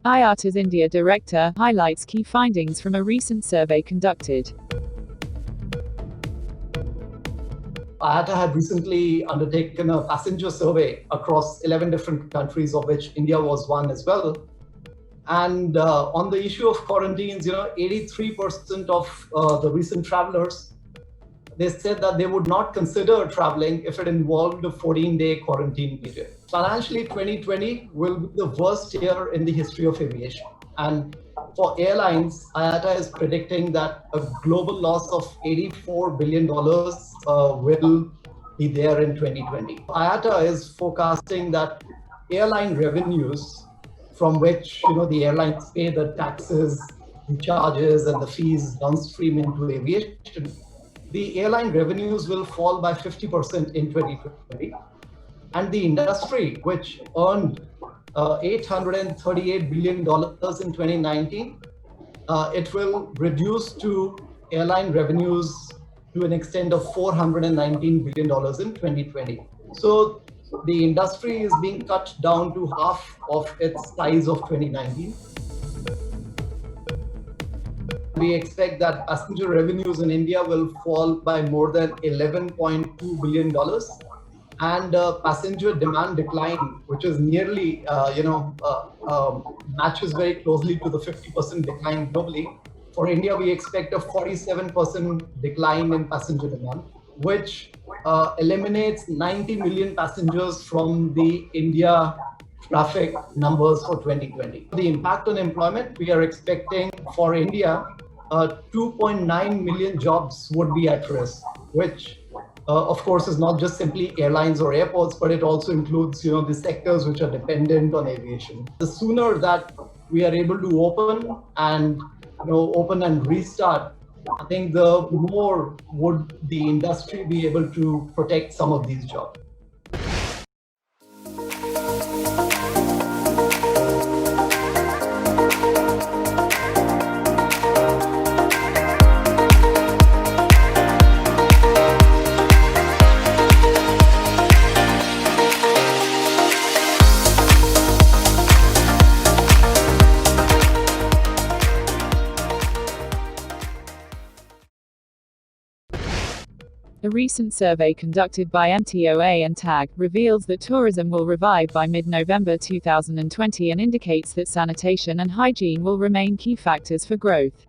IATA's India director highlights key findings from a recent survey conducted. IATA had recently undertaken a passenger survey across 11 different countries, of which India was one as well. And on the issue of quarantines, 83% of the recent travelers, they said that they would not consider traveling if it involved a 14-day quarantine period. Financially, 2020 will be the worst year in the history of aviation. And for airlines, IATA is predicting that a global loss of $84 billion will be there in 2020. IATA is forecasting that airline revenues, from which the airlines pay the taxes, the charges, and the fees downstream into aviation, the airline revenues will fall by 50% in 2020. And the industry, which earned $838 billion in 2019, it will reduce to airline revenues to an extent of $419 billion in 2020. So the industry is being cut down to half of its size of 2019. We expect that passenger revenues in India will fall by more than $11.2 billion. And passenger demand decline, which is nearly, matches very closely to the 50% decline globally. For India, we expect a 47% decline in passenger demand, which eliminates 90 million passengers from the India traffic numbers for 2020. The impact on employment, we are expecting for India, 2.9 million jobs would be at risk, which of course is not just simply airlines or airports, but it also includes the sectors which are dependent on aviation. The sooner that we are able to open and restart, I think the more would the industry be able to protect some of these jobs. A recent survey conducted by MTOA and TAG reveals that tourism will revive by mid-November 2020 and indicates that sanitation and hygiene will remain key factors for growth.